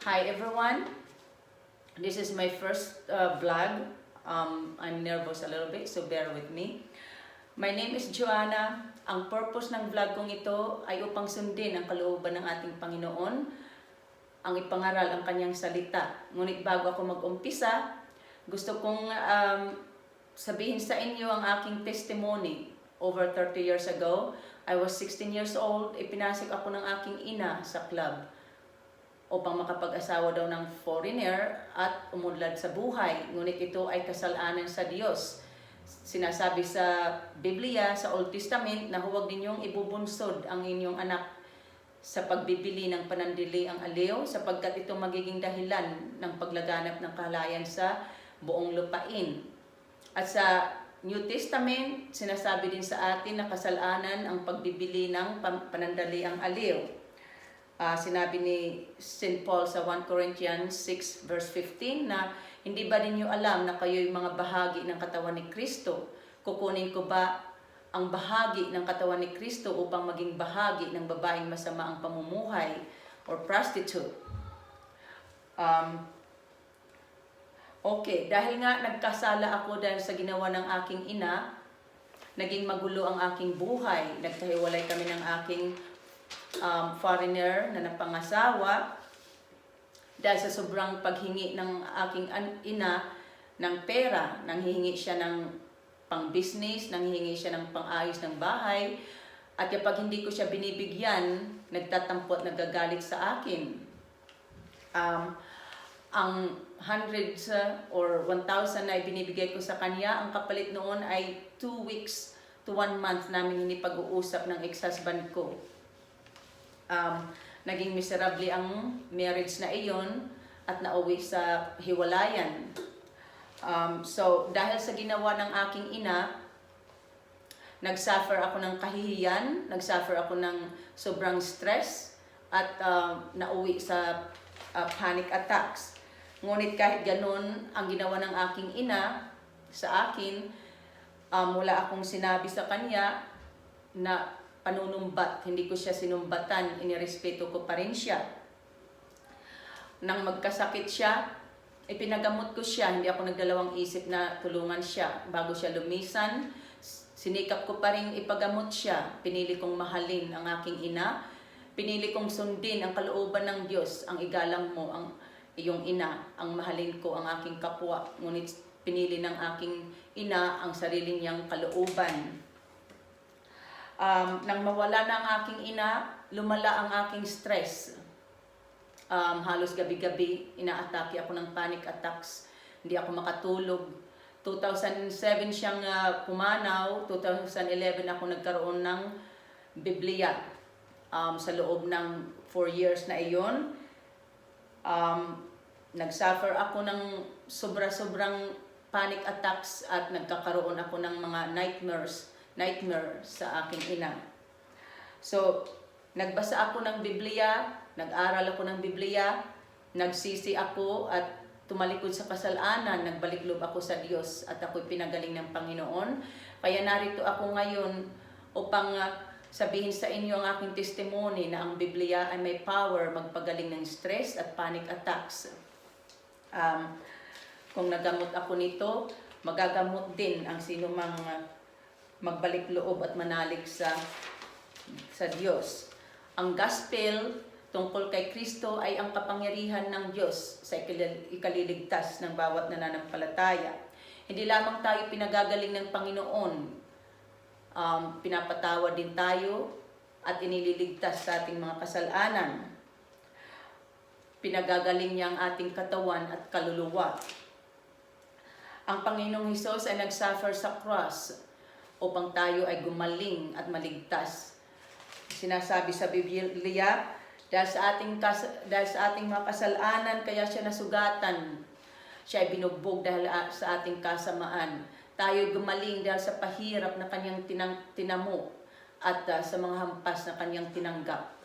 Hi everyone, this is my first vlog. I'm nervous a little bit, so bear with me. My name is Joanna. Ang purpose ng vlog kong ito ay upang sundin ang kalooban ng ating Panginoon, ang ipangaral ang kanyang salita. Ngunit bago ako mag-umpisa, gusto kong sabihin sa inyo ang aking testimony. Over 30 years ago, I was 16 years old, ipinasok ako ng aking ina sa club upang makapag-asawa daw ng foreigner at umunlad sa buhay. Ngunit ito ay kasalanan sa Diyos. Sinasabi sa Biblia, sa Old Testament, na huwag ninyong ibubunsod ang inyong anak sa pagbibili ng panandili ang aliw, sapagkat ito magiging dahilan ng paglaganap ng kahalayan sa buong lupain. At sa New Testament, sinasabi din sa atin na kasalanan ang pagbibili ng panandali ang aliw. Sinabi ni St. Paul sa 1 Corinthians 6 verse 15 na hindi ba ninyo alam na kayo'y mga bahagi ng katawan ni Kristo? Kukunin ko ba ang bahagi ng katawan ni Kristo upang maging bahagi ng babaeng masama ang pamumuhay or prostitute? Okay, dahil nga nagkasala ako dahil sa ginawa ng aking ina, naging magulo ang aking buhay. Nagkahiwalay kami ng aking foreigner na napangasawa dahil sa sobrang paghingi ng aking ina ng pera. Nanghihingi siya ng pang-business, nanghihingi siya ng pang-ayos ng bahay, at kapag hindi ko siya binibigyan, nagtatampo at nagagalit sa akin. Ang hundreds or 1,000 na ibinibigay ko sa kanya, ang kapalit noon ay 2 weeks to 1 month namin hinipag-uusap ng ex-husband ko. Naging miserable ang marriage na iyon at nauwi sa hiwalayan. So, dahil sa ginawa ng aking ina, nagsuffer ako ng kahihiyan, nagsuffer ako ng sobrang stress, at nauwi sa panic attacks. Ngunit kahit ganun, ang ginawa ng aking ina sa akin, wala akong sinabi sa kanya na panunumbat, hindi ko siya sinumbatan, inirespeto ko pa rin siya. Nang magkasakit siya, ipinagamot ko siya, hindi ako nagdalawang isip na tulungan siya. Bago siya lumisan, sinikap ko pa rin ipagamot siya. Pinili kong mahalin ang aking ina, pinili kong sundin ang kalooban ng Diyos, ang igalang mo ang iyong ina, ang mahalin ko ang aking kapwa. Ngunit pinili ng aking ina ang sarili niyang kalooban. Nang mawala na ang aking ina, lumala ang aking stress. Halos gabi-gabi, inaatake ako ng panic attacks. Hindi ako makatulog. 2007 siyang pumanaw, 2011 ako nagkaroon ng Biblia. Sa loob ng 4 years na iyon, nagsuffer ako ng sobrang panic attacks at nagkakaroon ako ng mga nightmare sa aking ina. So, nagbasa ako ng Biblia, nag-aral ako ng Biblia, nagsisi ako at tumalikod sa kasalanan, nagbalik loob ako sa Diyos at ako'y pinagaling ng Panginoon. Kaya narito ako ngayon upang sabihin sa inyo ang aking testimony na ang Biblia ay may power magpagaling ng stress at panic attacks. Kung nagamot ako nito, magagamot din ang sino mang magbalik loob at manalig sa Diyos. Ang gospel tungkol kay Kristo ay ang kapangyarihan ng Diyos sa ikaliligtas ng bawat nananampalataya. Hindi lamang tayo pinagagaling ng Panginoon, pinapatawad din tayo at inililigtas sa ating mga kasalanan. Pinagagaling niya ang ating katawan at kaluluwa. Ang Panginoong Hesus ay nagsuffer sa cross upang tayo ay gumaling at maligtas. Sinasabi sa Biblia, dahil sa ating mga kasalanan, kaya siya nasugatan. Siya ay binugbog dahil sa ating kasamaan. Tayo gumaling dahil sa pahirap na kanyang tinamo at sa mga hampas na kanyang tinanggap.